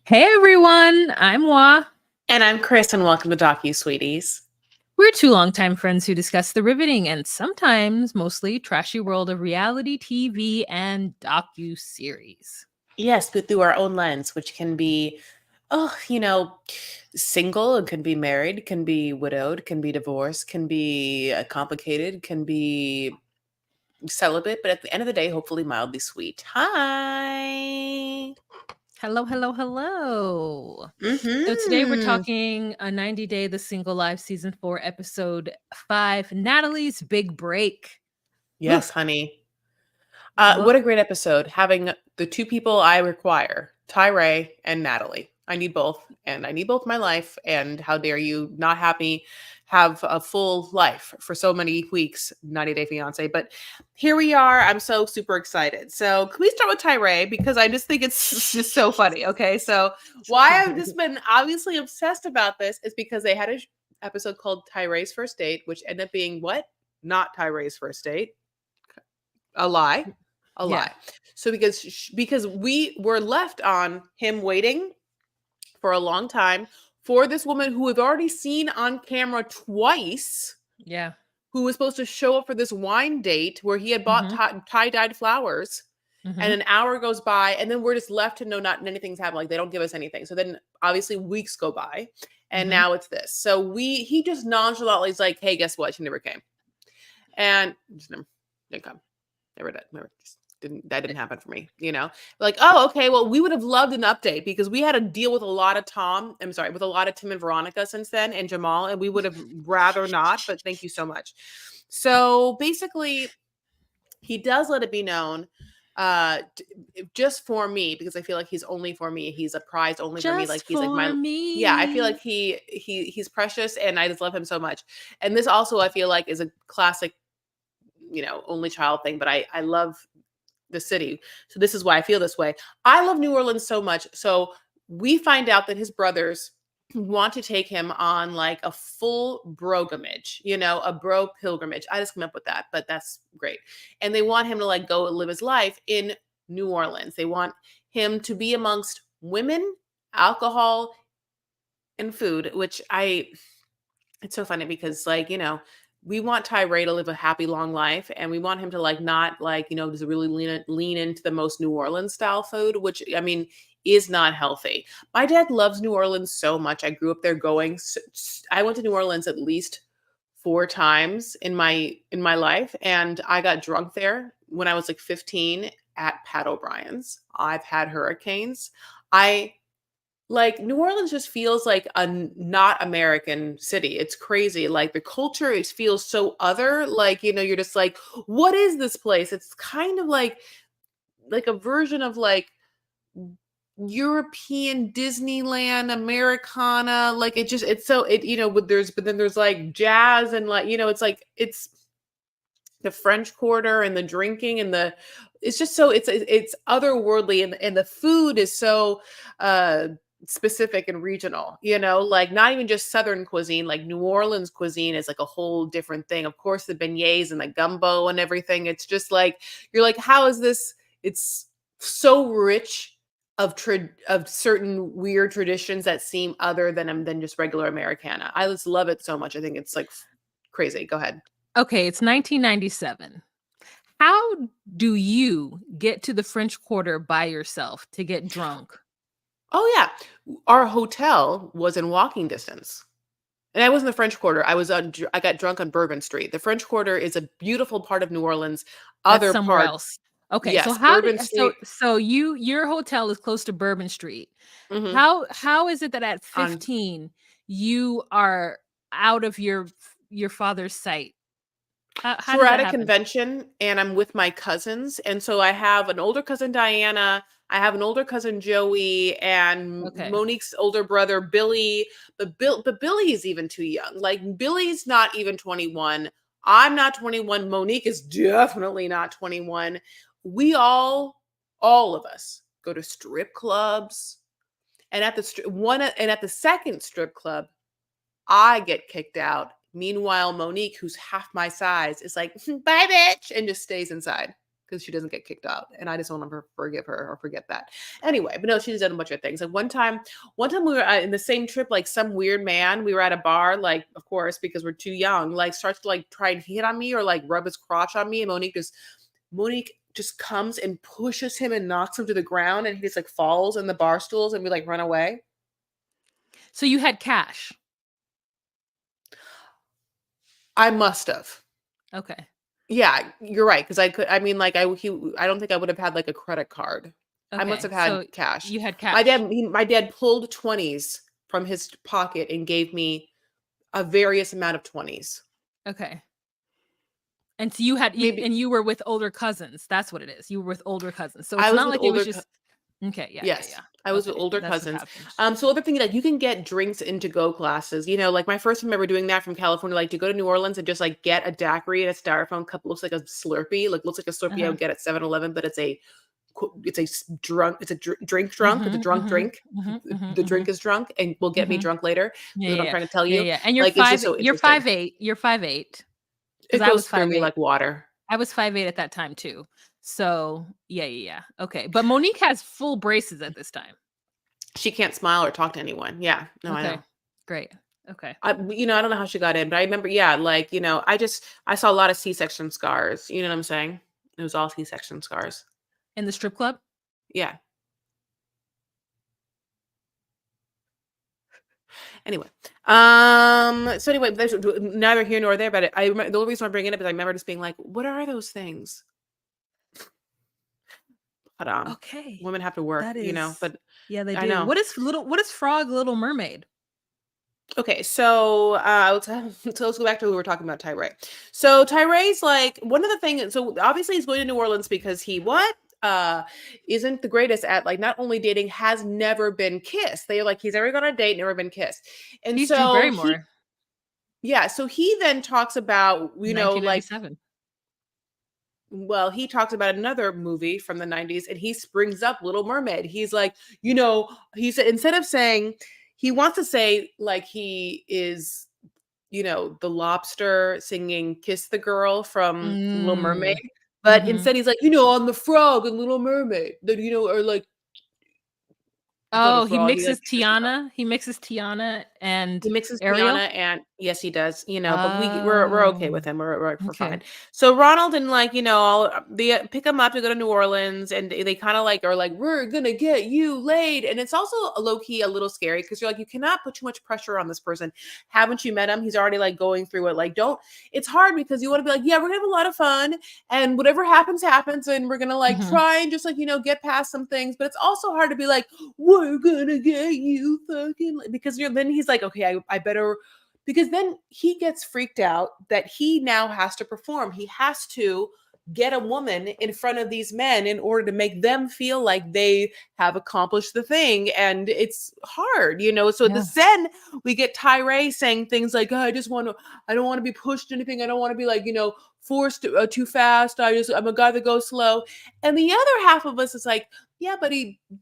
Hey everyone, I'm Wa. And I'm Chris, and welcome to Docu Sweeties. We're two longtime friends who discuss the riveting and sometimes mostly trashy world of reality TV and docu-series. Yes, but through our own lens, which can be, oh, single, and can be married, can be widowed, can be divorced, can be complicated, can be celibate, but at the end of the day, hopefully mildly sweet. Hi. Hello, hello, hello. So today we're Mm-hmm. talking a 90 Day The Single Life Season 4, Episode 5, Natalie's Big Break. Ooh, Yes, honey. ugh, What a great episode. Having the two people I require, Tyree and Natalie. I need both, and I need both in my life. And how dare you not have me have a full life for so many weeks, 90 Day Fiance. But here we are. I'm so super excited. So can we start with Tyree? Because I just think it's just so funny. Okay. So why I've just been obviously obsessed about this is because they had an episode called Tyree's First Date, which ended up being what? Not Tyree's first date. A lie. A yeah. lie. So because we were left on him waiting for a long time for this woman who we've already seen on camera twice, Yeah. who was supposed to show up for this wine date where he had bought Mm-hmm. tie-dyed flowers, Mm-hmm. and an hour goes by, and then we're just left to know not anything's happened. Like they don't give us anything. So then obviously weeks go by, and Mm-hmm. now it's this. So he just nonchalantly is like, hey, guess what? She never came. And just never didn't come. Never just didn't happen for me, like, oh, okay, well, we would have loved an update because we had to deal with a lot of with a lot of Tim and Veronica since then, and Jamal, and we would have rather not, but thank you so much. So basically he does let it be known, just for me, because I feel like he's only for me, he's a prize only for me, like Just he's like for my, yeah, I feel me. like he's precious, and I just love him so much. And this also I feel like is a classic, only child thing, but I love the city. So this is why I feel this way. I love New Orleans so much. So we find out that his brothers want to take him on like a full brogamage, a bro pilgrimage. I just came up with that, but that's great. And they want him to like go and live his life in New Orleans. They want him to be amongst women, alcohol, and food, which it's so funny because, like, we want Tyree to live a happy long life, and we want him to like not like, just really lean into the most New Orleans style food, which I mean is not healthy. My dad loves New Orleans so much. I grew up there going. I went to New Orleans at least 4 times in my life, and I got drunk there when I was like 15 at Pat O'Brien's. I've had hurricanes. I like New Orleans just feels like a not American city. It's crazy. Like the culture feels so other. Like, you're just like, what is this place? It's kind of like a version of like European Disneyland, Americana. Like it's so it, but then there's like jazz and like, it's like it's the French Quarter and the drinking and it's just so it's otherworldly, and the food is so uh specific and regional, like not even just Southern cuisine, like New Orleans cuisine is like a whole different thing. Of course, the beignets and the gumbo and everything. It's just like you're like, how is this? It's so rich of certain weird traditions that seem other than just regular Americana. I just love it so much. I think it's like crazy. Go ahead. Okay, it's 1997. How do you get to the French Quarter by yourself to get drunk? Oh yeah, our hotel was in walking distance, and I was in the French Quarter. I got drunk on Bourbon Street. The French Quarter is a beautiful part of New Orleans. That's Other somewhere part, else. Okay, so yes, how did Bourbon so Street. so your hotel is close to Bourbon Street. Hmm. How is it that at On 15 you are out of your father's sight? How So we're does at that a happen? convention, and I'm with my cousins, and so I have an older cousin Diana. I have an older cousin Joey, and Okay. Monique's older brother Billy. But Billy is even too young. Like Billy's not even 21. I'm not 21. Monique is definitely not 21. We all of us go to strip clubs, and at the second strip club, I get kicked out. Meanwhile, Monique, who's half my size, is like, bye, bitch, and just stays inside. because she doesn't get kicked out. And I just want to forgive her or forget that. Anyway, but no, she's done a bunch of things. Like one time we were in the same trip, like some weird man, we were at a bar, like, of course, because we're too young, like starts to like try and hit on me or like rub his crotch on me. And Monique just comes and pushes him and knocks him to the ground. And he just like falls in the bar stools and we like run away. So you had cash. I must have. Okay. Yeah, you're right. Cause I don't think I would have had like a credit card. I must Okay. have had So cash. you had cash. My dad pulled 20s from his pocket and gave me a various amount of 20s. Okay. And so you had Maybe and you were with older cousins. That's what it is. You were with older cousins. So I it's was not with like it was older just okay. Yeah, yeah, Yes, yeah. I was with Okay. older That's what cousins. happened. So other thing, like you can get drinks in to-go classes. You know, like my first time ever doing that from California, like to go to New Orleans and just like get a daiquiri in a styrofoam cup, looks like a Slurpee, like looks like a Slurpee I Uh-huh. would get at 7-Eleven, but it's a drink drunk, it's a Mhm, drunk mhm, drink. mhm, mhm, The drink mhm, is drunk and will get me mhm. drunk later. Yeah, Is what yeah, I'm yeah. trying to tell Yeah, you. yeah. And Like it's just so you're interesting. 5'8". You're 5'8". Because It I goes was through five me eight. like water. I was 5'8" at that time too. So yeah, yeah, yeah. Okay. But Monique has full braces at this time. She can't smile or talk to anyone. Yeah, no, I know. Okay. Great. Okay. I don't know how she got in, but I remember, yeah, like, I saw a lot of C-section scars. You know what I'm saying? It was all C-section scars. In the strip club? Yeah. Anyway, so anyway, there's neither here nor there, but I remember the only reason I'm bringing it up is I remember just being like, what are those things? But Okay. women have to work, That is but yeah, they I do. know. What is Frog Little Mermaid? Okay, so so let's go back to who we were talking about, Tyree. So Tyree's like one of the things. So obviously he's going to New Orleans because he what isn't the greatest at like not only dating, has never been kissed. They're like he's never gone on a date, never been kissed, and He's Drew so Barrymore, so he then talks about like 1997. he talks about another movie from the 90s and he springs up Little Mermaid. He's like, he said instead of saying he wants to say like he is, the lobster singing Kiss the Girl from Little Mermaid. Mm. But Mhm. instead he's like, I'm the frog in Little Mermaid. That or like he's not a Oh, frog. He like He mixes Tiana and he mixes Ariel? Tiana and yes, he does, but we're okay with Oh, him. We're fine. okay. So Ronald and like, all they pick him up to go to New Orleans and they kind of like are like, we're gonna get you laid. And it's also low key a little scary because you're like, you cannot put too much pressure on this person. Haven't you met him? He's already like going through it. Like, don't it's hard because you want to be like, yeah, we're gonna have a lot of fun and whatever happens, happens, and we're gonna like Mhm. try and just like, get past some things. But it's also hard to be like, we're gonna get you fucking because then he's like, okay, I better because then he gets freaked out that he now has to perform. He has to get a woman in front of these men in order to make them feel like they have accomplished the thing. And it's hard, So Yeah. then we get Tyree saying things like, oh, I don't want to be pushed anything. I don't want to be like, forced too fast. I'm a guy that goes slow. And the other half of us is like, yeah, but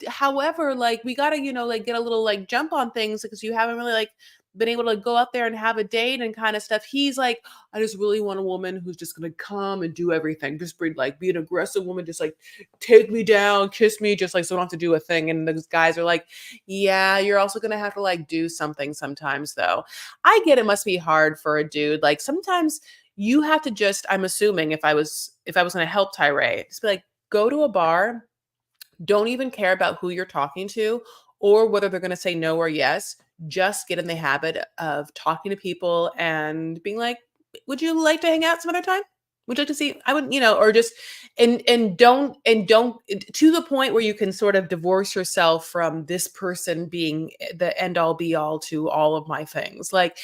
however, like we gotta, like get a little like jump on things because you haven't really like been able to go out there and have a date and kind of stuff. He's like, I just really want a woman who's just gonna come and do everything. Just be an aggressive woman, just like take me down, kiss me, just like so I don't have to do a thing. And those guys are like, yeah, you're also gonna have to like do something sometimes though. I get it must be hard for a dude. Like sometimes you have to just, I'm assuming if I was gonna help Tyree, just be like, go to a bar, don't even care about who you're talking to or whether they're going to say no or yes. Just get in the habit of talking to people and being like, would you like to hang out some other time? Would you like to see? I would, or just and don't to the point where you can sort of divorce yourself from this person being the end all be all to all of my things. Like,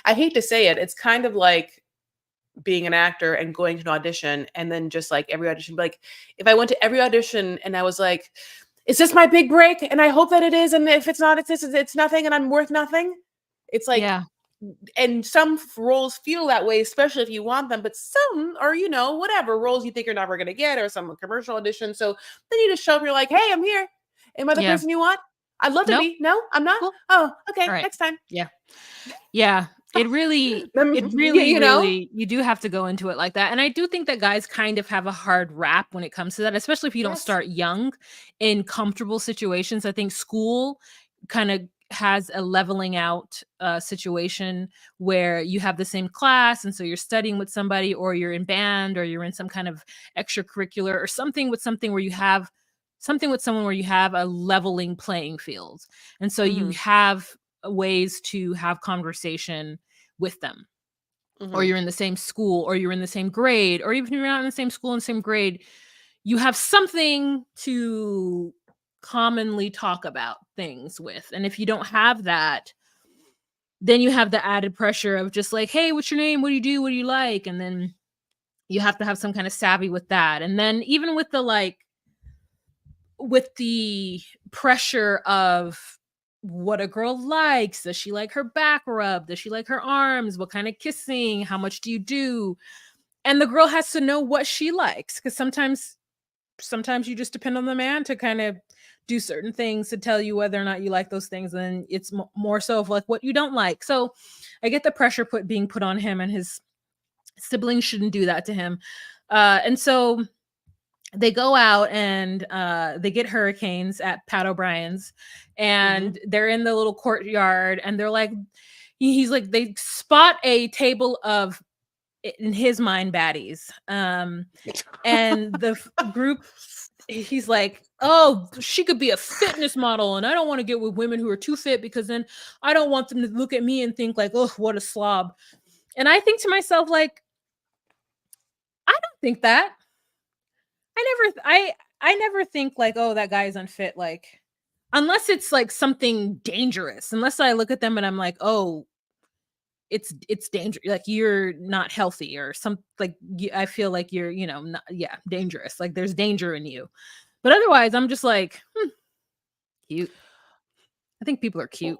I hate to say it, it's kind of like being an actor and going to an audition and then just like every audition, like if I went to every audition and I was like, is this my big break? And I hope that it is. And if it's not, it's nothing and I'm worth nothing. It's like, Yeah. and some roles feel that way, especially if you want them, but some are, whatever roles you think you're never going to get or some commercial audition. So then you just show up, you're like, hey, I'm here. Am I the Yeah. person you want? I'd love to No? be. No, I'm not. Cool. Oh, okay. All right. Next time. Yeah. Yeah. It really Yeah, you know? you do have to go into it like that, and I do think that guys kind of have a hard rap when it comes to that, especially if you don't Yes. start young in comfortable situations. I think school kinda has a leveling out, situation where you have the same class, and so you're studying with somebody, or you're in band, or you're in some kind of extracurricular, or something where you have something with someone where you have a leveling playing field, and so you Mhm, have ways to have conversation with them, or mhm, you're in the same school, or you're in the same grade, or even if you're not in the same school and same grade, you have something to commonly talk about things with. And if you don't have that, then you have the added pressure of just like, hey, what's your name, what do you do, what do you like, and then you have to have some kind of savvy with that. And then even with the like with the pressure of what a girl likes. Does she like her back rub? Does she like her arms? What kind of kissing? How much do you do? And the girl has to know what she likes, because sometimes you just depend on the man to kind of do certain things to tell you whether or not you like those things, and it's more so of like what you don't like. So I get the pressure being put on him, and his siblings shouldn't do that to him. And so they go out and they get hurricanes at Pat O'Brien's, mhm. and they're in the little courtyard, and they're like, he's like, they spot a table of, in his mind, baddies. And the group, he's like, oh, she could be a fitness model, and I don't want to get with women who are too fit, because then I don't want them to look at me and think like, oh, what a slob. And I think to myself, like, I don't think that. I never think like, oh, that guy is unfit, like, unless it's like something dangerous. Unless I look at them and I'm like, oh, it's dangerous. Like, you're not healthy, or some like, I feel like you're, not, yeah, dangerous. Like, there's danger in you. But otherwise, I'm just like, cute. I think people are cute.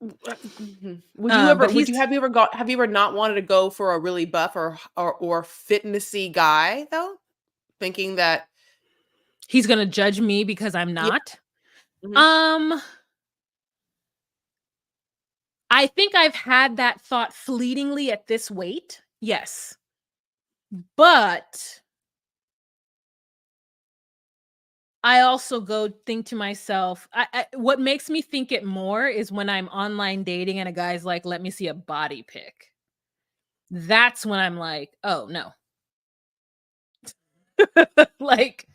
Mhm. Would you ever But would he's you have you ever not wanted to go for a really buff or fitnessy guy though? Thinking that he's gonna judge me because I'm yeah, not. mhm. Um, I think I've had that thought fleetingly at this weight. Yes. But I also go think to myself, what makes me think it more is when I'm online dating and a guy's like, "Let me see a body pic." That's when I'm like, "Oh, no." Like,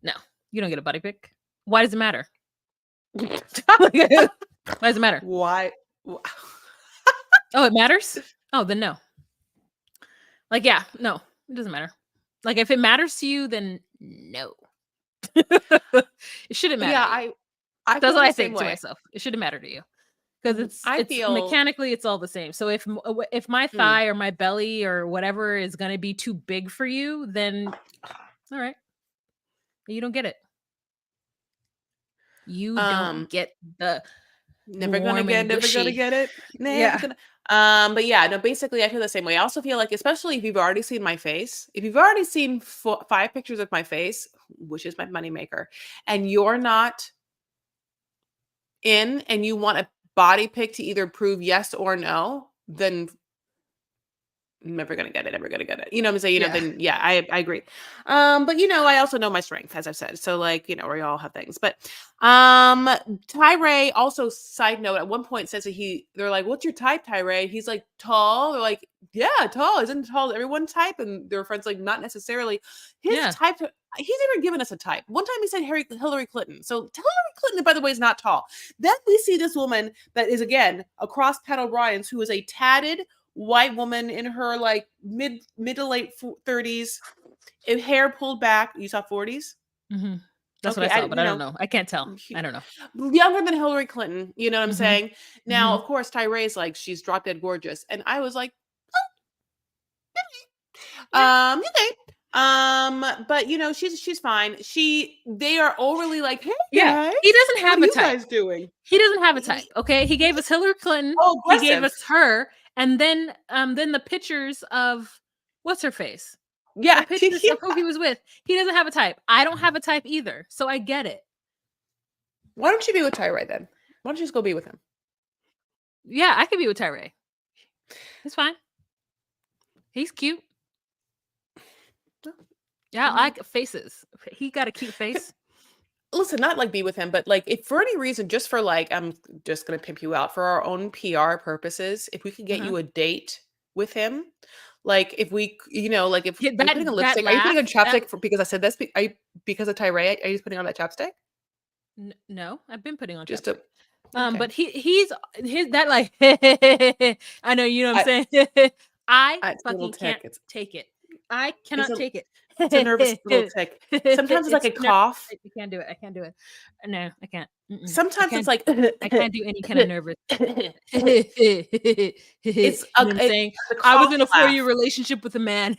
"No, you don't get a body pic. Why does it matter?" Like, why does it matter? Why? wh- "Oh, it matters?" "Oh, then no." Like, yeah, no, it doesn't matter. Like, if it matters to you, then no. It shouldn't matter Yeah, to you. I That's feel what the I same think to way. myself. It shouldn't matter to you. 'Cause I it's feel mechanically, it's all the same. So if my hmm, thigh or my belly or whatever is gonna be too big for you, then alright, you don't get it. You don't um get the warm and never gonna gushy. get it, never Yeah. gonna. But yeah, no, basically, I feel the same way. I also feel like, especially if you've already seen my face, if you've already seen 5 pictures of my face, which is my moneymaker, and you're not in, and you want a body pic to either prove yes or no, then never gonna get it, never gonna get it. You know what I'm saying? Yeah. Then yeah, I agree. But I also know my strength, as I've said. So like, we all have things. But Tyree also, side note, at one point says that they're like, what's your type, Tyree? He's like, tall. They're like, yeah, tall. Isn't tall everyone's type? And their friends like, not necessarily. His Yeah. type, he's never given us a type. One time he said Hillary Clinton. So Hillary Clinton, by the way, is not tall. Then we see this woman that is, again, across Pat O'Brien's, who is a tatted white woman in her like mid to late 30s, hair pulled back. You saw 40s? Mhm. That's what I Okay, saw, but I don't know. I can't tell. I don't know. younger than Hillary Clinton. You know what I'm Mhm. saying? Now, Mhm. of course, Tyree's like, she's drop dead gorgeous, and I was like, Yeah. okay. But she's fine. They are overly like, hey Yeah. guys, He doesn't what have are a you type. guys doing? He doesn't have a type, He- okay? He gave us Hillary Clinton, oh, he gave aggressive. us her, and then the pictures of what's her face? The Yeah, pictures of who he was with. He doesn't have a type. I don't have a type either, so I get it. why don't you be with Tyree then? Why don't you just go be with him? Yeah, I could be with Tyree. It's fine. He's cute. Yeah, I like faces. He got a cute face. Listen, not like be with him, but like if for any reason, just for like, I'm just gonna pimp you out for our own PR purposes, if we could get Uh-huh. you a date with him, like if we, like if Yeah, are you putting a that lipstick? Are you putting on laugh. chapstick for because I said this? Are you because of Tyree? Are you just putting on that chapstick? No, I've been putting on Just to chapstick. okay. But he's his that like I know you know what I, I'm saying. I it's a little fucking can't tick. take it. I It's cannot a take it. it's a nervous little tick. Sometimes it's like It's a too nervous. cough. I can't do it. I can't do it. No, I can't. Mm-mm. Sometimes it's like I can't do any kind of nervous. You it's know what I'm saying? a I was cough in a laugh. 4-year relationship with a man.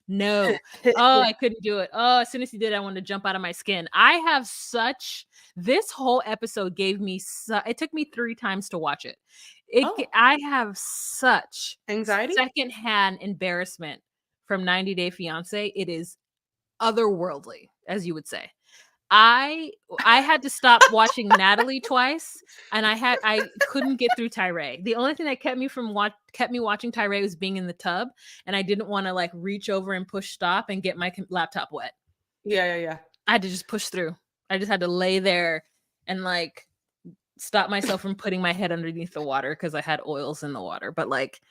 No. Oh, I couldn't do it. Oh, as soon as he did, I wanted to jump out of my skin. I have such this whole episode gave me it took me 3 times to watch it. Oh, I have such anxiety? secondhand embarrassment from 90 Day Fiance. It is otherworldly, as you would say. I had to stop watching Natalie twice, and I couldn't get through Tyree. The only thing that kept me watching Tyree was being in the tub, and I didn't want to like reach over and push stop and get my laptop wet. Yeah. I had to just push through. I just had to lay there and like stop myself from putting my head underneath the water because I had oils in the water. But like,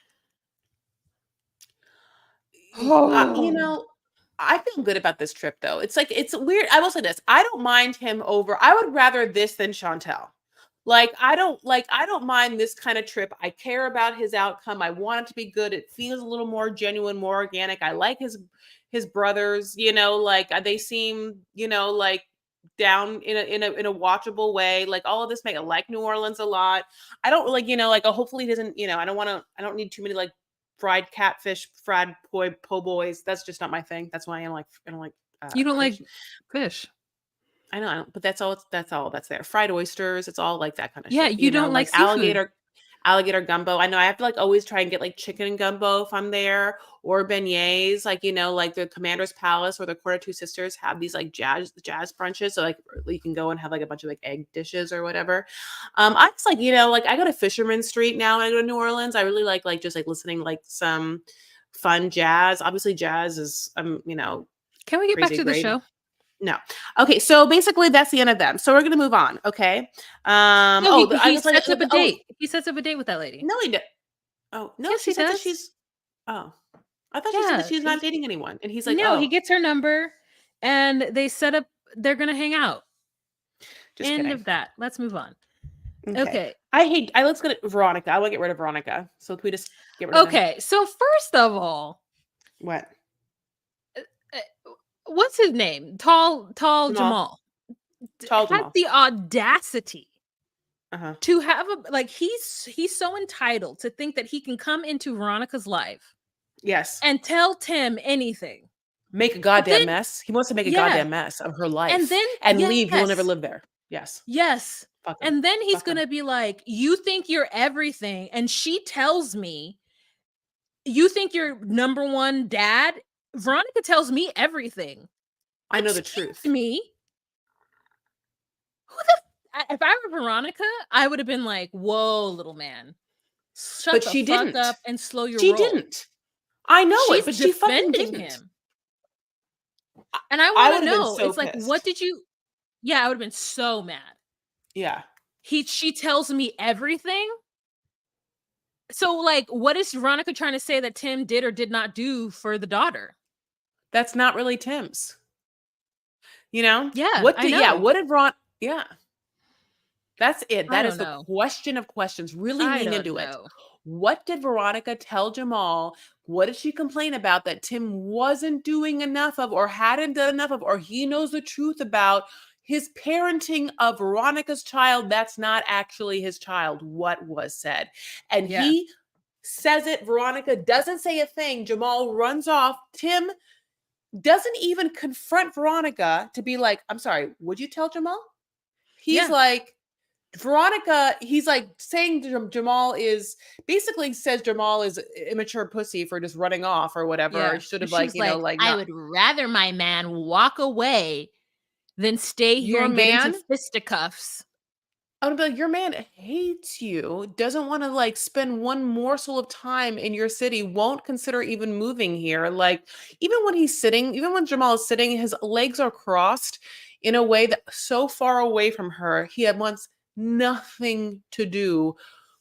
You oh, know, I feel good about this trip though. It's like it's weird. I will say this. I don't mind him over. I would rather this than Chantel. I don't mind this kind of trip. I care about his outcome. I want it to be good. It feels a little more genuine, more organic. I like his brothers, they seem, like down in a watchable way. Like all of this make I like New Orleans a lot. I don't like, hopefully he doesn't, I don't need too many like fried catfish, fried po' boys. That's just not my thing. That's why I don't like you don't like fish. fish. I know, but that's all that's there. Fried oysters, it's all like that kind of Yeah, shit, you don't like like seafood. alligator gumbo. I know I have to like always try and get like chicken gumbo if I'm there or beignets, like like the Commander's Palace or the Quarter Two Sisters have these like jazz brunches, so like you can go and have like a bunch of like egg dishes or whatever. I just like like I go to Fisherman Street now when I go to New Orleans. I really like just like listening like some fun jazz. Obviously, jazz is Can we get back crazy to the great. show? No. Okay, so basically that's the end of them. So we're gonna move on. Okay. No, I he was like, sets up a date. He sets up a date with that lady. no, he did. Oh no, Yes, she he said that does. she's. Oh, I thought she said that Yeah, she's not dating anyone, and he's like, no, he oh, gets her number, and they set up. They're gonna hang out. just End kidding. of that. Let's move on. Okay. Okay. Let's get Veronica. I want to get rid of Veronica. So can we just get rid of him? Okay. So first of all, What? uh, what's his name? Tall Jamal. Jamal Tall has Jamal. the audacity Uh-huh. to have a like he's so entitled to think that he can come into Veronica's life Yes. and tell Tim anything. Make a But then goddamn mess. He wants to make a yeah, goddamn mess of her and life then and leave. He will never yes, live there. Yes. yes. Fuck him. And then he's Fuck him. gonna be like, "You think you're everything," and she tells me, "You think you're number one dad." Veronica tells me everything. I know the Excuse truth. me. Who the if I were Veronica, I would have been like, "Whoa, little man. Shut But the she fuck didn't. up and slow your She roll." didn't. I know it, She's but she fucking defending didn't. him. And I I want would to have been know, so it's like, what pissed. did you Yeah, I would have been so mad. Yeah. She tells me everything. So like what is Veronica trying to say that Tim did or did not do for the daughter? That's not really Tim's. You know? Yeah, I know. What did Ron Yeah. That's it. I That don't is the know. question of questions. Really I lean don't into it. know. What did Veronica tell Jamal? What did she complain about that Tim wasn't doing enough of or hadn't done enough of, or he knows the truth about his parenting of Veronica's child? That's not actually his child, what was said. And Yeah. he says it. Veronica doesn't say a thing. Jamal runs off. Tim doesn't even confront Veronica to be like, I'm sorry, would you tell Jamal? He's Yeah. like, Veronica, he's like saying Jamal is basically says Jamal is immature pussy for just running off or whatever. Yeah. Should And have she's like, like I not would rather my man walk away than stay here your and get into man. fisticuffs. I would be like, your man hates you, doesn't want to like spend one morsel of time in your city, won't consider even moving here. Like, even when he's sitting, even when Jamal is sitting, his legs are crossed in a way that so far away from her, he had wants nothing to do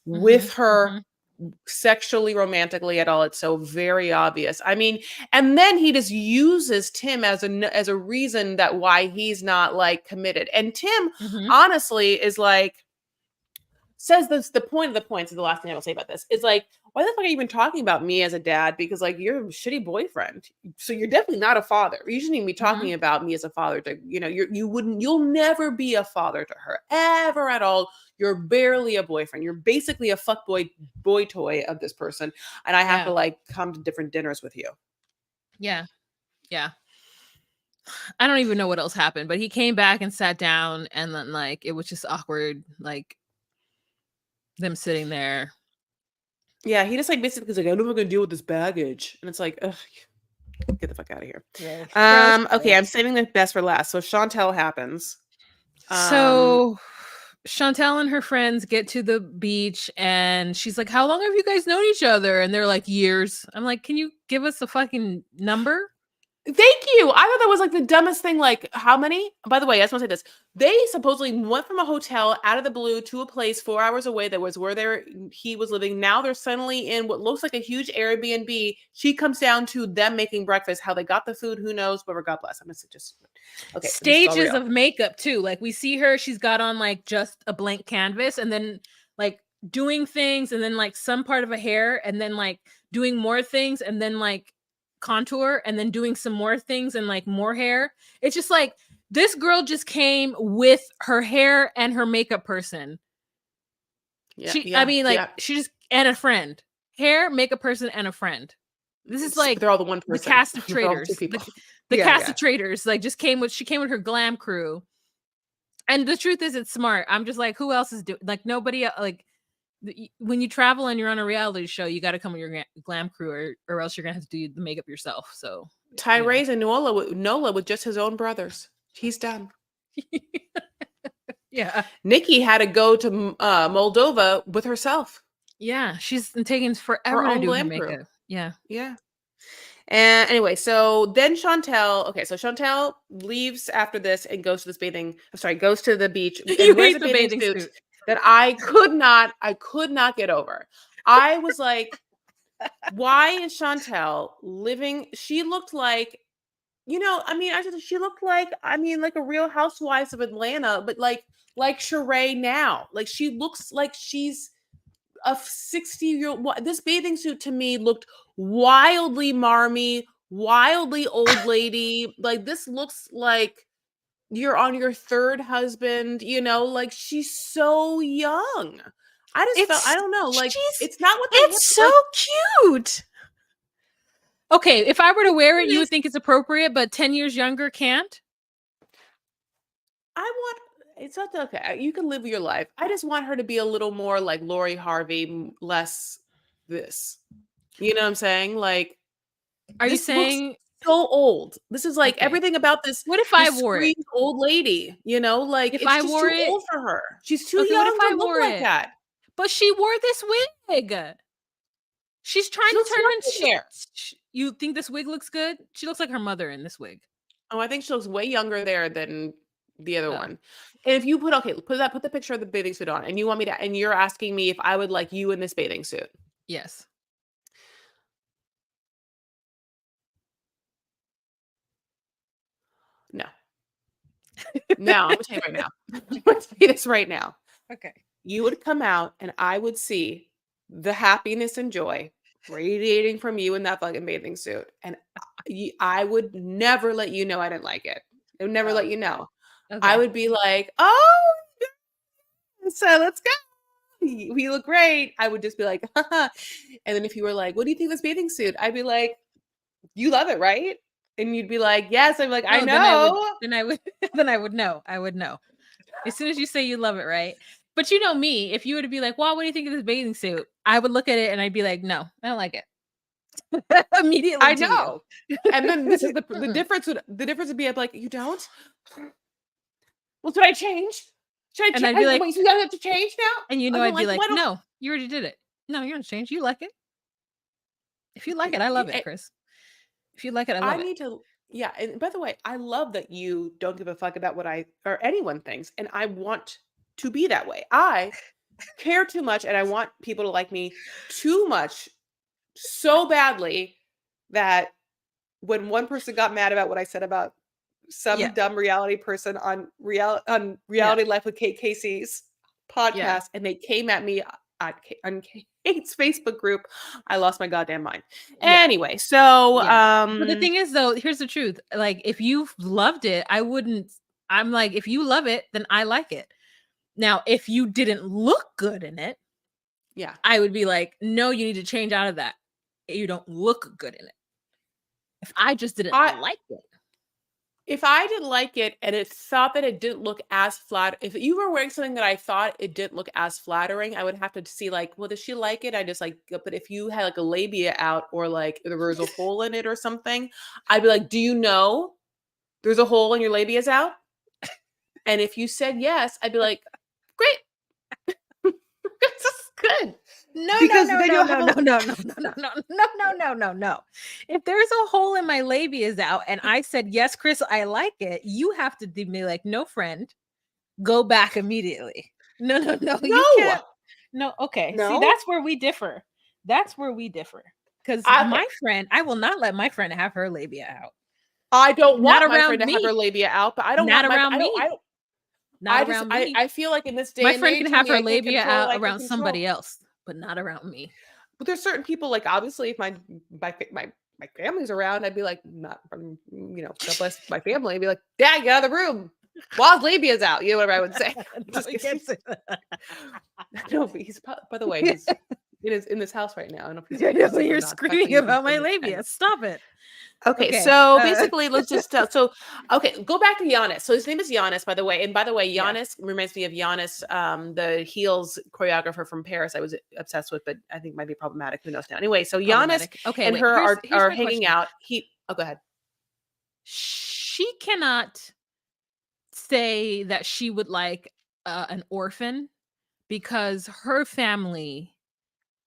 Mm-hmm. with her Mm-hmm. sexually, romantically at all. It's so very obvious. I mean, and then he just uses Tim as a reason that why he's not like committed. And Tim Mm-hmm. honestly is like says this the point of the points is the last thing I will say about this is like, why the fuck are you even talking about me as a dad? Because like you're a shitty boyfriend. So you're definitely not a father. You shouldn't even be Mm-hmm. talking about me as a father to, you'll never be a father to her ever at all. You're barely a boyfriend. You're basically a fuckboy boy toy of this person. And I have to Yeah. like come to different dinners with you. Yeah. Yeah. I don't even know what else happened, but he came back and sat down, and then like it was just awkward, like them sitting there. Yeah, he just like basically is like, I'm never gonna deal with this baggage. And it's like, ugh, get the fuck out of here. Gross. Gross. Okay, I'm Gross. saving the best for last. So Chantel happens. Um, So Chantel and her friends get to the beach, and she's like, "How long have you guys known each other?" And they're like, "Years." I'm like, "Can you give us a fucking number?" Thank you. I thought that was like the dumbest thing. Like, how many? By the way, I just want to say this. They supposedly went from a hotel out of the blue to a place 4 hours away that was where he was living. Now they're suddenly in what looks like a huge Airbnb. She comes down to them making breakfast. How they got the food, who knows? Whoever, God bless. I'm gonna just okay. This is all Stages real. of makeup too. Like we see her, she's got on like just a blank canvas, and then like doing things, and then like some part of a hair, and then like doing more things, and then like contour, and then doing some more things and like more hair. It's just like this girl just came with her hair and her makeup person. Yeah, I yeah, mean, like yeah. she just and a friend, hair, makeup person, and a friend. This is But like they're all the one the person. cast of They're all two traitors. people. The Yeah, cast yeah. of traitors like just came with she came with her glam crew. And the truth is, it's smart. I'm just like, who else is doing like nobody like when you travel and you're on a reality show, you got to come with your glam crew, or else you're gonna have to do the makeup yourself. So Tyrese and Nola with just his own brothers. He's done. yeah, Nikki had to go to Moldova with herself, yeah, she's taking her forever to own do her glam crew. makeup. Yeah. Yeah. And anyway, so then Chantel, okay, so Chantel leaves after this and goes to this goes to the beach You and wears hate a the bathing bathing suit suit. that I could not get over. I was like, why is Chantel living? She looked like, she looked like, like a real housewives of Atlanta, but like Sheree now. Like she looks like she's a 60-year-old. This bathing suit to me looked wildly marmy, wildly old lady. Like this looks like you're on your third husband, like she's so young. I just felt, I It's don't know, like she's it's not what the hip, it's so like cute. Okay, if I were to wear it, you it would is. think it's appropriate, but 10 years younger can't. I want, it's not okay. You can live your life. I just want her to be a little more like Lori Harvey, less this. You know what I'm saying? Like Are you this looks saying so old. This is like okay? everything about this What if I this wore it? screams old lady, like If it's I just wore too it, old for her. She's too okay, what if young I to look wore like it? that. But she wore this wig. She's trying She to looks turn young in there. you think this wig looks good? She looks like her mother in this wig. Oh, I think she looks way younger there than the other Oh, one. And if you put put the picture of the bathing suit on and you want me to and you're asking me if I would like you in this bathing suit. yes. No. Now, I'm gonna tell you right now. I'm gonna tell you this right now. Okay. You would come out and I would see the happiness and joy radiating from you in that fucking bathing suit. And I would never let you know I didn't like it. I would never let Oh, you know. I okay. would be like, oh, so let's go. We look great. I would just be like, haha. And then if you were like, what do you think of this bathing suit? I'd be like, you love it, right? And you'd be like, yes. I'm like, I No, know. then I would then I would know. I would know. As soon as you say you love it, right? But you know me, if you were to be like, "Wow, what do you think of this bathing suit?" I would look at it and I'd be like, "No, I don't like it." Immediately I to you. know. And then this is the difference would be I'd be like, you don't? Well, should I change? And I'd be like, wait, so you have to change now? and I'm I'd be like, why don't no, you already did it. No, you're gonna change. You like it. If you like it, I love it, Chris. If you like it, I I love it. need to yeah, and by the way, I love that you don't give a fuck about what I or anyone thinks, and I want to be that way. I care too much and I want people to like me too much so badly that when one person got mad about what I said about Yeah. some dumb reality person on Yeah. Reality Life with Kate Casey's Yeah. podcast, and they came at me on Kate's Facebook group, I lost my goddamn mind. Yeah. Anyway, so Yeah. But the thing is, though, here's the truth. Like, if you loved it, I wouldn't. I'm like, if you love it, then I like it. Now, if you didn't look good in it, yeah. I would be like, no, you need to change out of that. You don't look good in it. If I just didn't I like it. If I didn't like it and it thought that it didn't look as flat, if you were wearing something that I thought it didn't look as flattering, I would have to see like, well, does she like it? I just like, but if you had like a labia out or like there was a hole in it or something, I'd be like, do you know there's a hole and your labia's out? And if you said yes, I'd be like, great. This is good. No, Because no, no, then no, you'll no, have no, a no, no, no, no, no, no, no, no, no, no. If there's a hole in my labia's out and I said, yes, Chris, I like it, you have to be like, no, friend, go back immediately. No, no, no, you no, can't. No, okay. See, no. that's where we differ. That's where we differ. Because Okay. my friend, I will not let my friend have her labia out. I don't Not want my friend around to have her me. labia out, but I don't Not want around me. Not I just around me. I feel like in this day My and friend can age, have honey, her I can't labia control what out I can around somebody control. else, but not around me. But there's certain people, like obviously, if my family's around, I'd be like, not God bless my family. I'd be like, Dad, get out of the room. Wild's labia's out. You know what I would say? No, Just you kidding. can't say that. No, but by the way, he's in this house right now. I don't know if he's I know listening or you're not. The fact that screaming he's about my in labia. Stop it. Okay, Okay. so basically, let's just okay, go back to Giannis. So his name is Giannis, by the way. And by the way, Yeah. Giannis reminds me of Giannis, the heels choreographer from Paris. I was obsessed with, but I think might be problematic. Who knows now? Anyway, so Giannis Problematic. Okay, and wait. her Here's are my hanging question. out. Go ahead. She cannot say that she would like an orphan because her family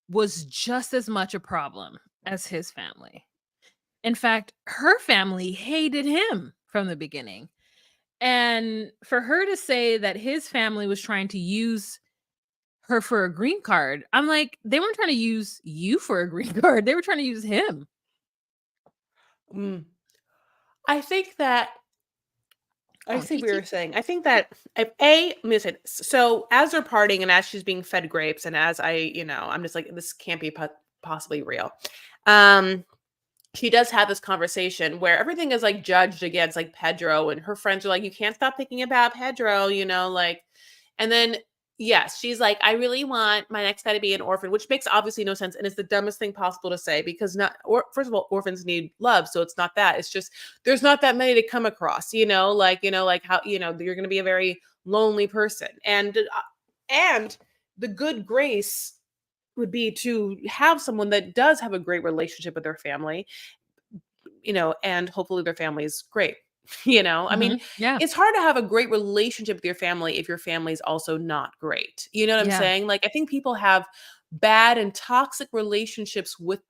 was just as much a problem as his family. In fact, her family hated him from the beginning. And for her to say that his family was trying to use her for a green card, I'm like, they weren't trying to use you for a green card. They were trying to use him. Mm. I think that I Oh, see what you're saying. I think that listen. So as they're partying and as she's being fed grapes, and as I'm just like, this can't be possibly real. Um, she does have this conversation where everything is like judged against like Pedro, and her friends are like, you can't stop thinking about Pedro, like, and then yes, she's like, I really want my next guy to be an orphan, which makes obviously no sense, and it's the dumbest thing possible to say because first of all, orphans need love, so it's not that. It's just there's not that many to come across, like how you're going to be a very lonely person, and the good grace would be to have someone that does have a great relationship with their family, and hopefully their family is great. I mean, Yeah. it's hard to have a great relationship with your family if your family is also not great. You know what I'm Yeah. saying? Like, I think people have bad and toxic relationships with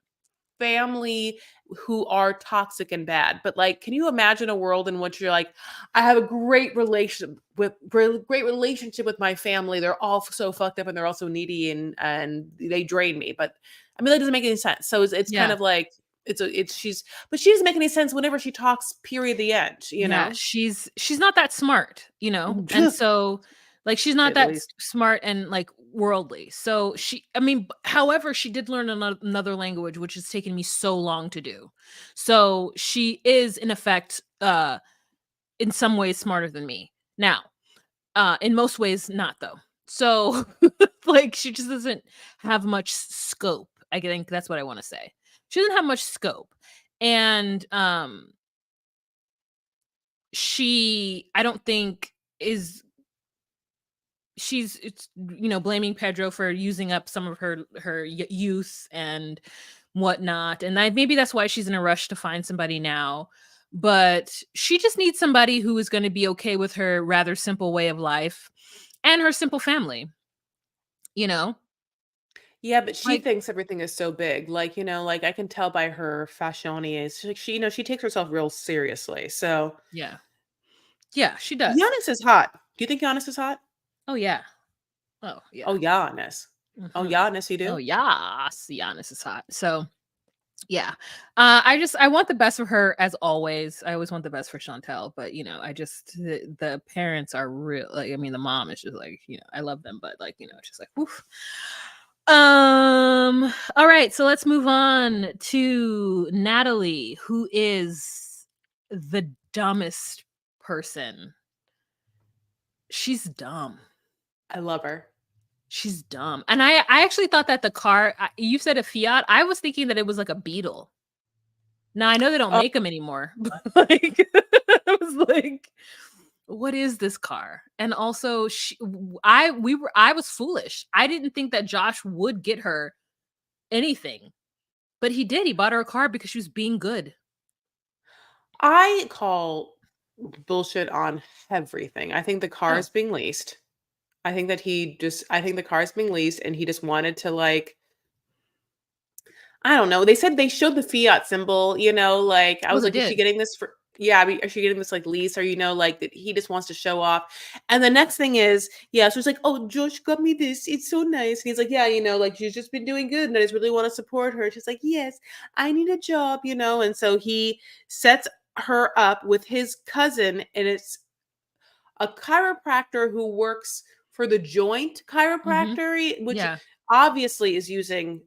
family who are toxic and bad. But like, can you imagine a world in which you're like, I have a great relationship with my family. They're all so fucked up and they're also needy and they drain me. But I mean, that doesn't make any sense. So it's kind Yeah. of like but she doesn't make any sense whenever she talks. Period. The end. Yeah, she's not that smart, and so like she's Say not the that least. smart and like worldly. So I mean, however, she did learn another language, which has taken me so long to do. So she is in effect, in some ways smarter than me. Now, in most ways, not though. So like she just doesn't have much scope. I think that's what I want to say. She doesn't have much scope, and she I don't think is she's it's blaming Pedro for using up some of her youth and whatnot, and maybe that's why she's in a rush to find somebody now. But she just needs somebody who is going to be okay with her rather simple way of life, and her simple family, you know? Yeah, but she Like, thinks everything is so big. Like, like I can tell by her fashion she takes herself real seriously. So yeah. Yeah, she does. Giannis is hot. Do you think Giannis is hot? Oh, yeah. Oh, yeah. Oh, Giannis. Oh, Mhm. Giannis, you Oh, do? yes, Giannis is hot. So, yeah. I want the best for her as always. I always want the best for Chantel, but, I just the parents are real, like, I mean, the mom is just like, I love them, but, like, it's just like, oof. All right, so let's move on to Natalie, who is the dumbest person. She's dumb. I love her. She's dumb. And I actually thought that the car, you said a Fiat. I was thinking that it was like a Beetle. Now I know they don't Oh, make them anymore, but like I was like, what is this car? And also I was foolish. I didn't think that Josh would get her anything. But he did. He bought her a car because she was being good. I call bullshit on everything. I think the car Oh, is being leased. I think the car is being leased and he just wanted to like I don't know. They said they showed the fiat symbol, like I oh, was they like, is she did. getting this for yeah, I mean, is she getting this like lease or like that he just wants to show off. And the next thing is, yeah, so it's like, oh, Josh got me this. It's so nice. And he's like, yeah, like she's just been doing good and I just really want to support her. She's like, yes, I need a job, and so he sets her up with his cousin, and it's a chiropractor who works for the Joint Mhm. Chiropractor, which Yeah. obviously is using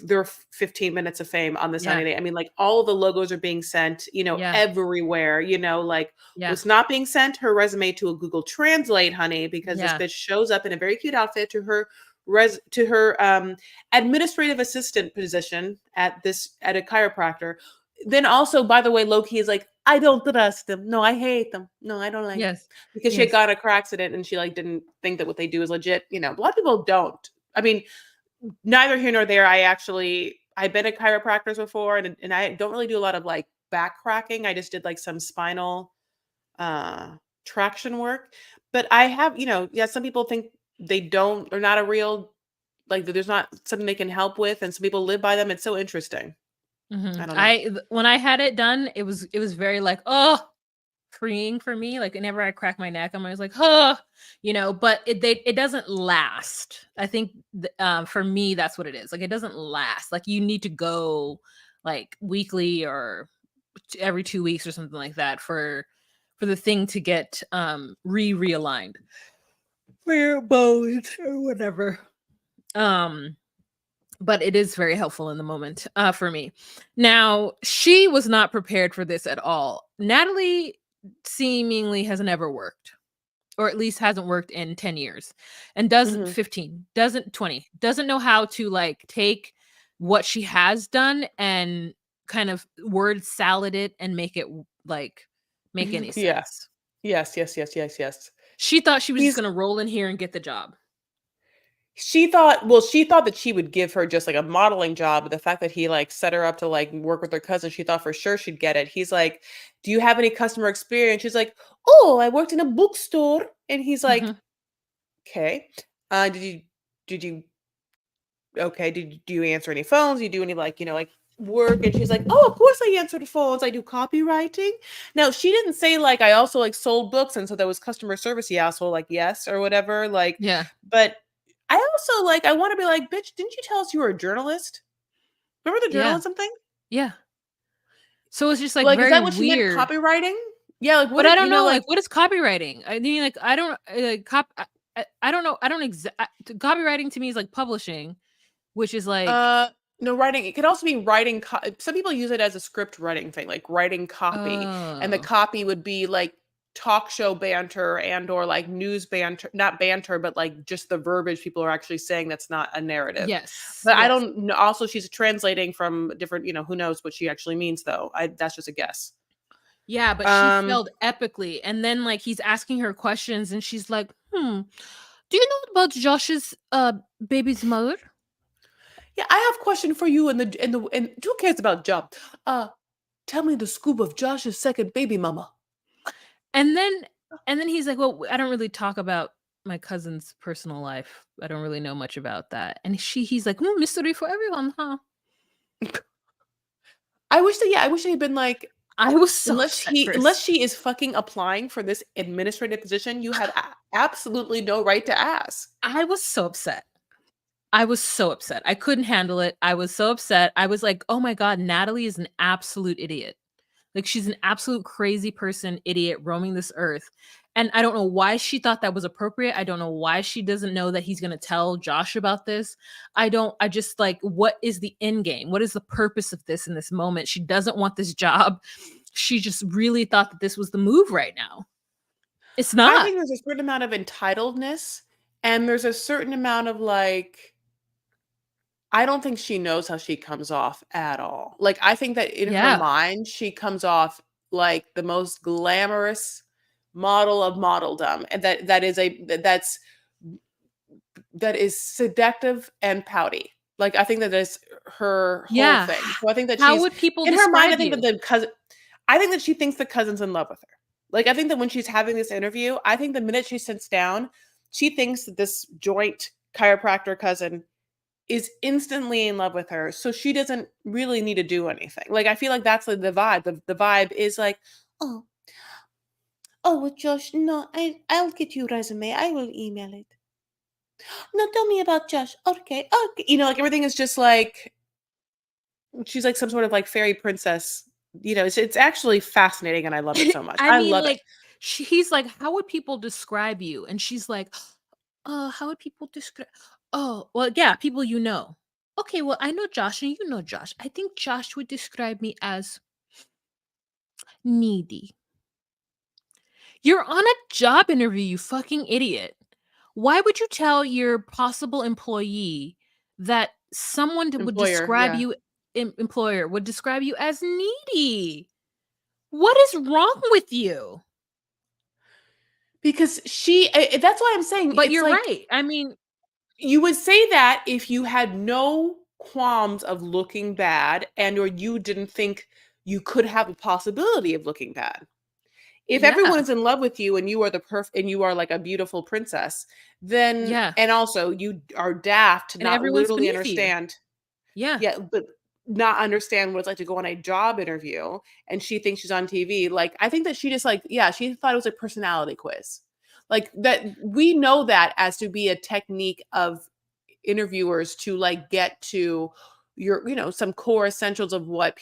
their 15 minutes of fame on this Yeah. honey day. I mean, like all of the logos are being sent, Yeah. everywhere, like Yeah. what's not being sent, her resume to a Google Translate, honey, because this Yeah. bitch shows up in a very cute outfit to her administrative assistant position at a chiropractor. Then also, by the way, Loki is like, I don't trust them. No, I hate them. No, I don't like them. Yes. Because she had Yes. got in a car accident and she like didn't think that what they do is legit. A lot of people don't. I mean, neither here nor there. I've been at chiropractors before, and I don't really do a lot of like back cracking. I just did like some spinal uh traction work. But I have, yeah, some people think they don't, they're not a real, like there's not something they can help with, and some people live by them. It's so interesting. I Mhm. don't know. When I had it done, it was very like, "Oh, freeing for me." Like whenever I crack my neck, I'm always like, "Oh," but it doesn't last. I think for me that's what it is. Like it doesn't last. Like you need to go like weekly or every 2 weeks or something like that for the thing to get realigned for your bones or whatever. Um but it is very helpful in the moment for me. Now, she was not prepared for this at all. Natalie seemingly has never worked, or at least hasn't worked in 10 years, and does Mhm. 15, doesn't 20, doesn't know how to like take what she has done and kind of word salad it and make it like make any Yeah. sense. Yes, yes, yes, yes, yes. She thought she was just He's going to roll in here and get the job. she thought that she would give her just like a modeling job, but the fact that he like set her up to like work with her cousin, she thought for sure she'd get it. He's like, "Do you have any customer experience?" She's like, "Oh, I worked in a bookstore." And he's like, Mhm. "Okay. Did you okay, do you answer any phones? Do you do any like, like work?" And she's like, "Oh, of course I answer the phones. I do copywriting." Now, she didn't say like I also like sold books and so that was customer service. Yeah, so like yes or whatever. Like, Yeah. but I also like I want to be like, bitch, didn't you tell us you were a journalist? Remember the Yeah. journalism thing? Yeah. So it's just like Like, is very that what she meant weird. copywriting? Yeah, like what But I did don't know, like, like what is copywriting? I mean, like, I don't like I don't know. I don't copywriting to me is like publishing, which is like, Uh, no, writing. It could also be writing. Some people use it as a script writing thing, like writing copy, and the oh, copy would be like talk show banter and or like news banter, not banter, but like just the verbiage people are actually saying that's not a narrative. yes, But I yes. don't know. Also, she's translating from different. Who knows what she actually means though. That's just a guess. Yeah, but she Um, failed epically. And then like he's asking her questions and she's like, do you know about Josh's baby's mother? yeah, I have a question for you. And who cares about job? Uh, Tell me the scoop of Josh's second baby mama. And then and then he's like, well, I don't really talk about my cousin's personal life. I don't really know much about that. And he's like, "Mm, mystery for everyone, huh?" I wish they had been like, I was so upset unless first. she is fucking applying for this administrative position, you have absolutely no right to ask. I was so upset. I was so upset. I couldn't handle it. I was so upset. I was like, "Oh my god, Natalie is an absolute idiot." Like, she's an absolute crazy person, idiot roaming this earth. And I don't know why she thought that was appropriate. I don't know why she doesn't know that he's gonna tell Josh about this. I just like, what is the end game? What is the purpose of this in this moment? She doesn't want this job. She just really thought that this was the move right now. It's I not. think there's a certain amount of entitledness, and there's a certain amount of, like, I don't think she knows how she comes off at all. Like, I think that in her Yeah. mind, she comes off like the most glamorous model of modeldom, and that is seductive and pouty. Like, I think that is her whole Yeah. thing. So I think that How she's would people in her mind, describe you? I think that she thinks the cousin's in love with her. Like, I think that when she's having this interview, I think the minute she sits down, she thinks that this joint chiropractor cousin is instantly in love with her, so she doesn't really need to do anything. Like, I feel like that's, like, the vibe. The vibe is like, "Oh, well, Josh, no, I'll get you a resume. I will email it. No, tell me about Josh. Okay, okay." Like, everything is just like she's like some sort of, like, fairy princess. It's actually fascinating, and I love it so much. I I mean, love it. like, he's like, "How would people describe you?" And she's like, how would people describe Oh, well, yeah, people you know. Okay, well, I know Josh and you know Josh. I think Josh would describe me as needy. You're on a job interview, you fucking idiot. Why would you tell your possible employee that someone would Employer, describe yeah. you employer would describe you as needy? What is wrong with you? Because that's why I'm saying But it's you're like right. I mean, you would say that if you had no qualms of looking bad and or you didn't think you could have a possibility of looking bad. If everyone yeah. is in love with you and you are and you are like a beautiful princess, then Yeah. and also you are daft to And not everyone's literally beneath you. understand. Yeah. Yeah, but not understand what it's like to go on a job interview, and she thinks she's on TV. Like, I think that she just, like, yeah, she thought it was a personality quiz. Like, that we know that as to be a technique of interviewers to, like, get to your, some core essentials of what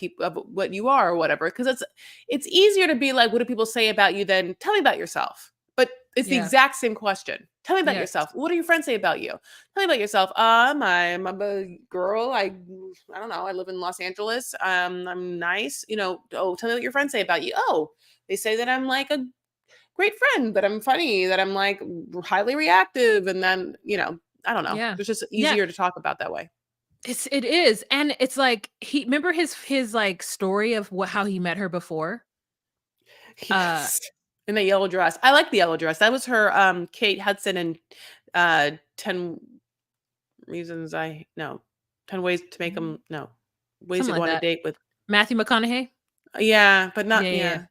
you are or whatever. Because it's easier to be like, what do people say about you, than tell me about yourself. But it's the Yeah. exact same question. Tell me about Yes. yourself. What do your friends say about you? Tell me about yourself. I'm a girl. I don't know. I live in Los Angeles. I'm nice. Oh, tell me what your friends say about you. Oh, they say that I'm like a great friend, that I'm funny, that I'm like highly reactive, and then I don't know. Yeah. It's just Yeah. easier to talk about that way. It is, and it's like he remember his, like, story of how he met her before? Uh, Yes. In the yellow dress. I like the yellow dress. That was her, Kate Hudson and 10 reasons I no, 10 ways to make them no, ways something to go like on a that. date with. Matthew McConaughey? Yeah, but Yeah, not yeah, yeah.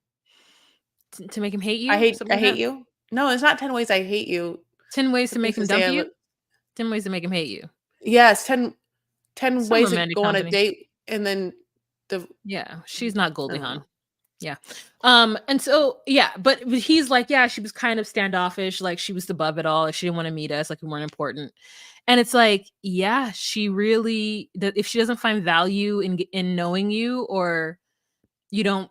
yeah. To make him hate you? Something I like hate that? you? No, it's not 10 ways I hate you. 10 ways The to things make to him say dump I you? li 10 ways to make him hate you. Yes, 10 Some ways to romantic go on a comedy. date, and then the Yeah, she's not I Goldie don't Hawn. know. Yeah. And so yeah, but he's like, yeah, she was kind of standoffish, like she was above it all, like she didn't want to meet us, like we weren't important. And it's like, yeah, she really that if she doesn't find value in knowing you, or you don't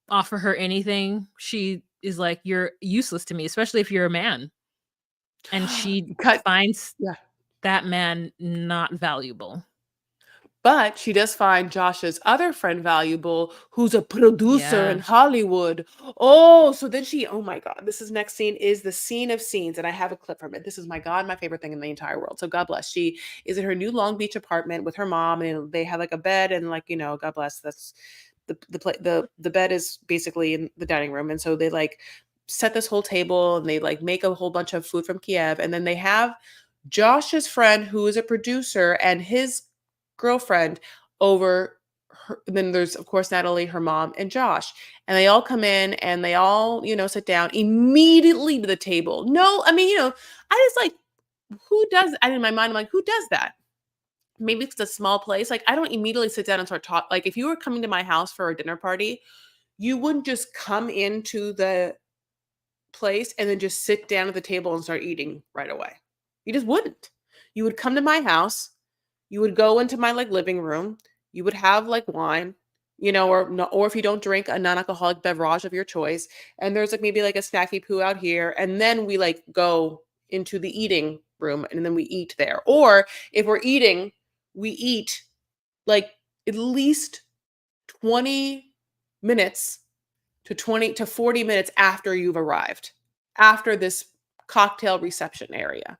offer her anything, she is like, you're useless to me, especially if you're a man. And she Cut finds yeah. that man not valuable. But she does find Josh's other friend valuable, who's a producer in Yeah. Hollywood. Oh, so then oh my God, this is next scene is the scene of scenes. And I have a clip from it. This is, my God, my favorite thing in the entire world. So God bless. She is in her new Long Beach apartment with her mom, and they have like a bed, and, like, God bless. That's the bed is basically in the dining room. And so they, like, set this whole table, and they, like, make a whole bunch of food from Kiev. And then they have Josh's friend, who is a producer, and his girlfriend over then there's of course Natalie, her mom, and Josh, and they all come in and they all sit down immediately to the table. No, I mean I just like, who does? I in my mind I'm like, who does that? Maybe it's a small place. Like I don't immediately sit down and start talk. Like if you were coming to my house for a dinner party, you wouldn't just come into the place and then just sit down at the table and start eating right away. You just wouldn't. You would come to my house, you would go into my like living room, you would have like wine, or no, or if you don't drink a non-alcoholic beverage of your choice, and there's like maybe like a snacky poo out here, and then we like go into the eating room and then we eat there. Or if we're eating, we eat like at least 20 minutes to 20 to 40 minutes after you've arrived, after this cocktail reception area.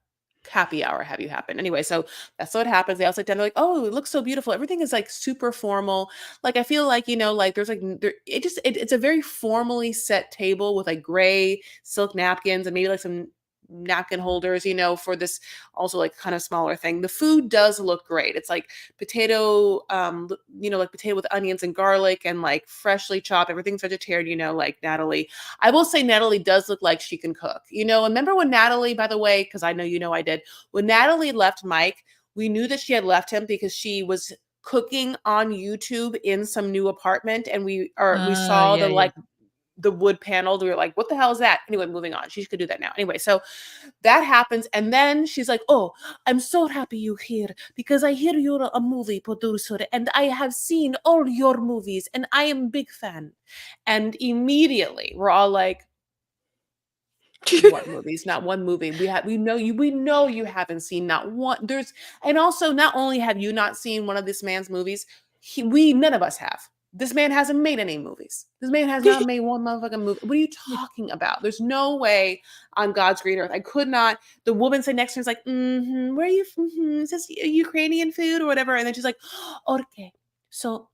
Happy hour have you happen. Anyway, so that's what happens. They all sit down, they're like, oh, it looks so beautiful. Everything is like super formal. Like I feel like, like there's like it's a very formally set table with like gray silk napkins and maybe like some napkin holders, for this also like kind of smaller thing. The food does look great. It's like potato, like potato with onions and garlic and like freshly chopped. Everything's vegetarian, like Natalie. I will say Natalie does look like she can cook. Remember when Natalie, by the way, because I know I did, when Natalie left Mike, we knew that she had left him because she was cooking on YouTube in some new apartment, and we saw Yeah, the yeah. like the wood panel. We were like, what the hell is that? Anyway, moving on. She could do that now. Anyway, so that happens. And then she's like, oh, I'm so happy you're here because I hear you're a movie producer and I have seen all your movies and I am a big fan. And immediately we're all like, what movies? Not one movie. We know you haven't seen not one. And also not only have you not seen one of this man's movies, none of us have. This man hasn't made any movies. This man has not made one motherfucking movie. What are you talking about? There's no way on God's green earth. I could not. The woman sitting next to me is like, where are you from? Is this Ukrainian food or whatever? And then she's like, okay. So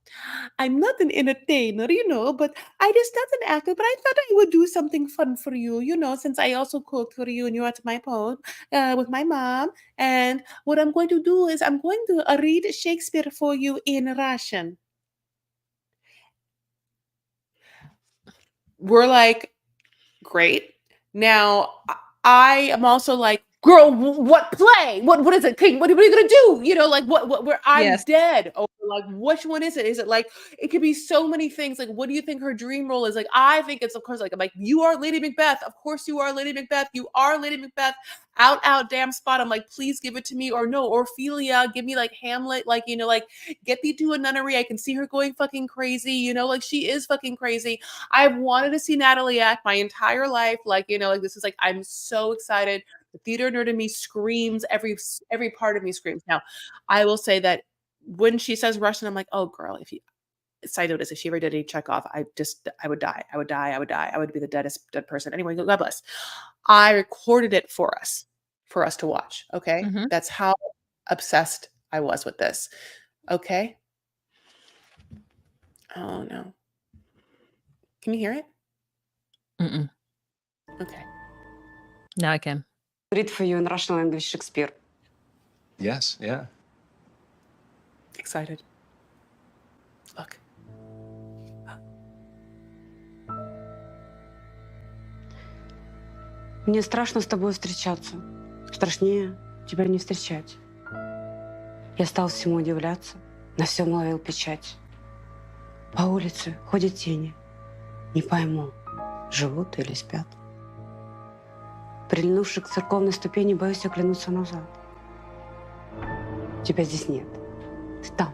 I'm not an entertainer, but I just not an actor, but I thought I would do something fun for you, since I also cooked for you and you're at my home with my mom. And what I'm going to do is I'm going to read Shakespeare for you in Russian. We're like, great. Now, I am also like, girl, what play? What is it? What are you gonna do? Like what where I'm Yes. dead. Oh, like which one is it? Is it like it could be so many things? Like, what do you think her dream role is? Like, I think it's of course like I'm like, you are Lady Macbeth. Of course you are Lady Macbeth. You are Lady Macbeth. Out, damn spot. I'm like, please give it to me, or no, Ophelia, give me like Hamlet, like like get me to a nunnery. I can see her going fucking crazy, like she is fucking crazy. I've wanted to see Natalie act my entire life. Like, like this is like, I'm so excited. The theater nerd in me screams, every part of me screams. Now, I will say that when she says Russian, I'm like, oh girl, if you side note is if she ever did a Chekhov, I would die. I would die. I would die. I would be the dead person. Anyway, God bless. I recorded it for us to watch. Okay. Mm-hmm. That's how obsessed I was with this. Okay. Oh no. Can you hear it? Mm-mm. Okay. Now I can. Read for you in Russian language Shakespeare. Yes, yeah. Excited. Look. Мне страшно с тобой встречаться. Страшнее тебя не встречать. Я стал всему удивляться, на всем ловил печать. По улице ходят тени. Не пойму, живут или спят. Прильнувши к церковной ступени, боюсь оглянуться назад. Тебя здесь нет. Ты там.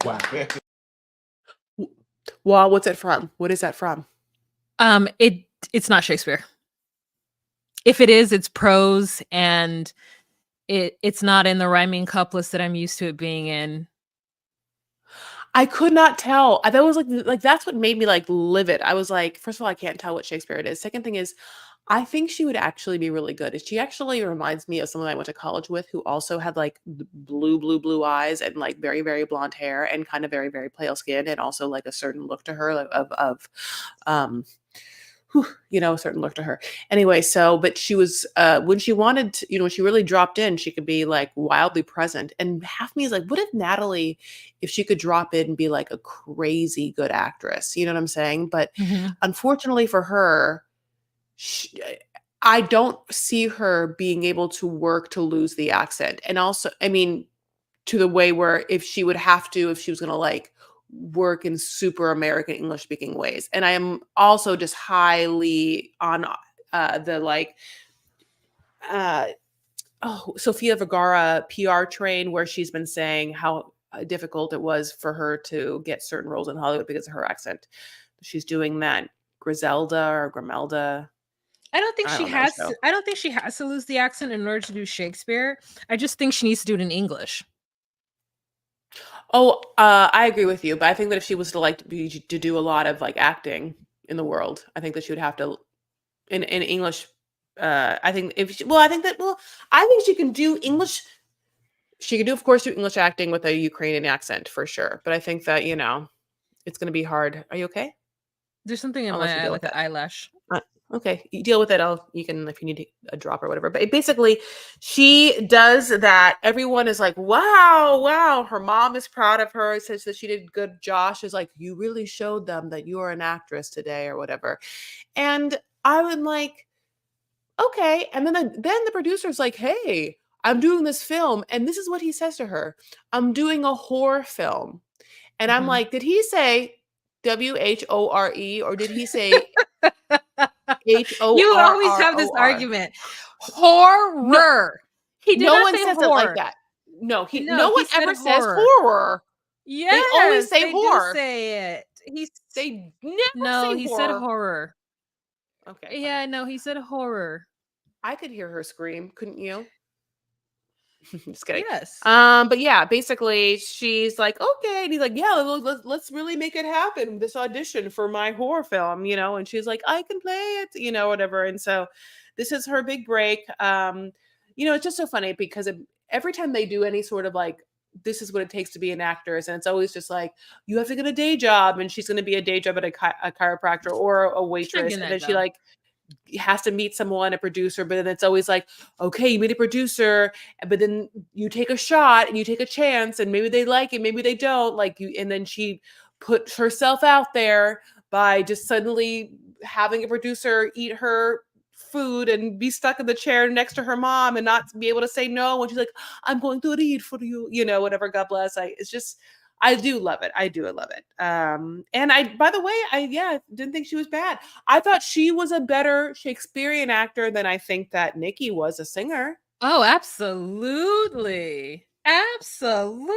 Wow. Well, what's it from? What is that from? It's not Shakespeare. If it is, it's prose, and it's not in the rhyming couplets that I'm used to it being in. I could not tell. That was like that's what made me like livid. I was like, first of all, I can't tell what Shakespeare it is. Second thing is, I think she would actually be really good. She actually reminds me of someone I went to college with who also had like blue eyes and like very, very blonde hair and kind of very, very pale skin and also like a certain look to her of whew, a certain look to her. Anyway, so but she was when she wanted to, when she really dropped in, she could be like wildly present. And half me is like, what if Natalie, if she could drop in and be like a crazy good actress? You know what I'm saying? But Mhm. unfortunately for her, I don't see her being able to work to lose the accent. And also, I mean, to the way where if she would have to, if she was going to like work in super American English speaking ways. And I am also just highly on the like, uh, Sofia Vergara PR train, where she's been saying how difficult it was for her to get certain roles in Hollywood because of her accent. She's doing that Griselda or Grimelda. I don't think I she don't know has show. to, I don't think she has to lose the accent in order to do Shakespeare. I just think she needs to do it in English. Oh, I agree with you, but I think that if she was to like to do a lot of like acting in the world, I think that she would have to in English. I think if she, well, I think that well, I think she can do English. She can do, of course, do English acting with a Ukrainian accent for sure. But I think that it's going to be hard. Are you okay? There's something in I'll let you my eye, deal like with an it. eyelash. Okay, you deal with it. You can if you need a drop or whatever. But basically, she does that. Everyone is like, "Wow, wow!" Her mom is proud of her. Says that she did good. Josh is like, "You really showed them that you are an actress today, or whatever." And I would like, okay. And then the producer's like, "Hey, I'm doing this film," and this is what he says to her: "I'm doing a horror film," and I'm Mhm. like, "Did he say WHORE or did he say H O You R always R have this O R?" argument. No, Horror. He did no not one say says it like horror. that. No, No, no he one said ever says horror. horror. They always Yes, say they do horror. say it. They never No, say he said horror. horror. Okay, fine. Yeah, no, he said horror. I could hear her scream, couldn't you? Just kidding. Yes. But yeah, basically she's like, okay, and he's like, yeah, let's really make it happen. This audition for my horror film, and she's like, I can play it, whatever. And so this is her big break. It's just so funny because every time they do any sort of like, this is what it takes to be an actress, and it's always just like you have to get a day job, and she's going to be a day job at a chiropractor or a She's not waitress, getting and that then she job. like has to meet someone, a producer, but then it's always like, okay, you meet a producer, but then you take a shot and you take a chance, and maybe they like it, maybe they don't like you. And then she puts herself out there by just suddenly having a producer eat her food and be stuck in the chair next to her mom and not be able to say no when she's like, I'm going to read for you, whatever. God bless. It's just I do love it. I do love it. And by the way, didn't think she was bad. I thought she was a better Shakespearean actor than I think that Nikki was a singer. Oh, absolutely. Absolutely.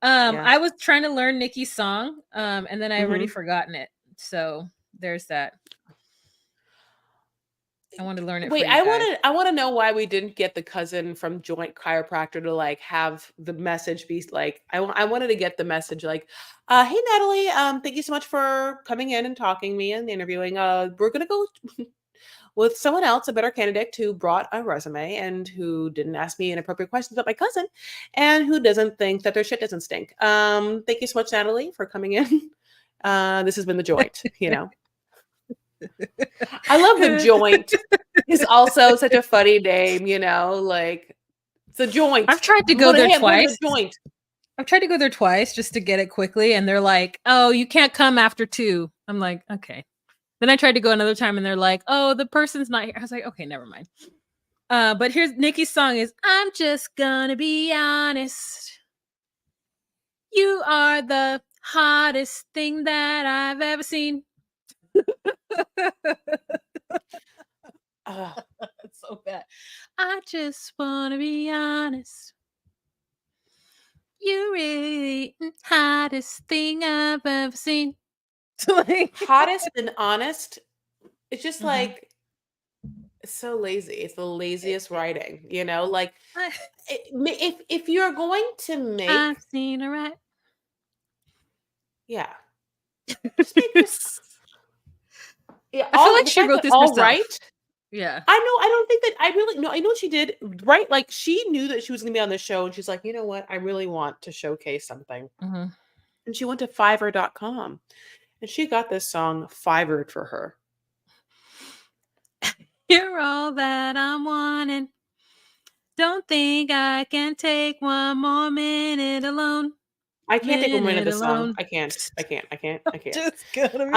Yeah. I was trying to learn Nikki's song, and then I already hmm forgotten it. So there's that. I want to learn it for Wait, you guys. I want to know why we didn't get the cousin from Joint Chiropractor to like have the message be like I wanted to get the message like, hey Natalie, thank you so much for coming in and talking to me and interviewing. We're gonna go with someone else, a better candidate who brought a resume and who didn't ask me inappropriate questions about my cousin and who doesn't think that their shit doesn't stink. Thank you so much, Natalie, for coming in. This has been the Joint. I love the Joint. It's also such a funny name, like it's a joint. I've tried to go there I'm going to twice. the Joint. I've tried to go there twice just to get it quickly, and they're like, "Oh, you can't come after 2." I'm like, "Okay." Then I tried to go another time, and they're like, "Oh, the person's not here." I was like, "Okay, never mind." But here's Nikki's song is I'm just gonna be honest. You are the hottest thing that I've ever seen. Ugh. It's so bad. I just wanna be honest. You really hottest thing I've ever seen. Like, Hottest and honest. It's just mhm. like it's so lazy. It's the laziest writing. Like I, if you're going to make, I've seen her right. yeah, just make your yeah, I feel all like the she fact wrote that this all herself. right. Yeah. I know. I don't think that I really no. I know what she did right. Like she knew that she was going to be on this show, and she's like, you know what? I really want to showcase something. Mhm. And she went to Fiverr.com and she got this song Fiverred for her. You're all that I'm wanting. Don't think I can take one more minute alone. I can't take a minute of Minute the song. alone. I can't. Just gonna be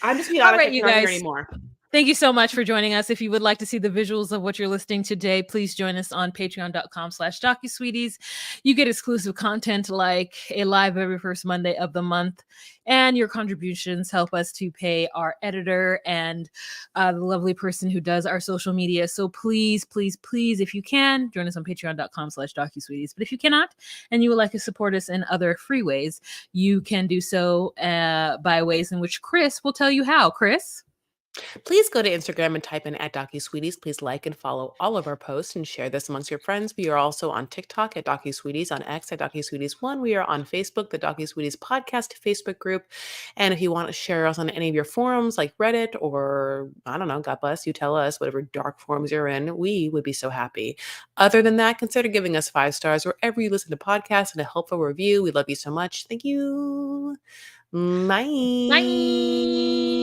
I'm just being All honest, right, I you cannot hear guys. anymore. Thank you so much for joining us. If you would like to see the visuals of what you're listening today, please join us on patreon.com/DocuSweeties. You get exclusive content like a live every first Monday of the month, and your contributions help us to pay our editor and the lovely person who does our social media. So please, please, please, if you can, join us on patreon.com/DocuSweeties. But if you cannot, and you would like to support us in other free ways, you can do so by ways in which Chris will tell you how. Chris? Please go to Instagram and type in @DocuSweeties. Please like and follow all of our posts and share this amongst your friends. We are also on TikTok @DocuSweeties, on X @DocuSweeties1. We are on Facebook, the DocuSweeties Podcast Facebook group. And if you want to share us on any of your forums like Reddit or, I don't know, God bless you, tell us, whatever dark forums you're in, we would be so happy. Other than that, consider giving us 5 stars wherever you listen to podcasts and a helpful review. We love you so much. Thank you. Bye. Bye.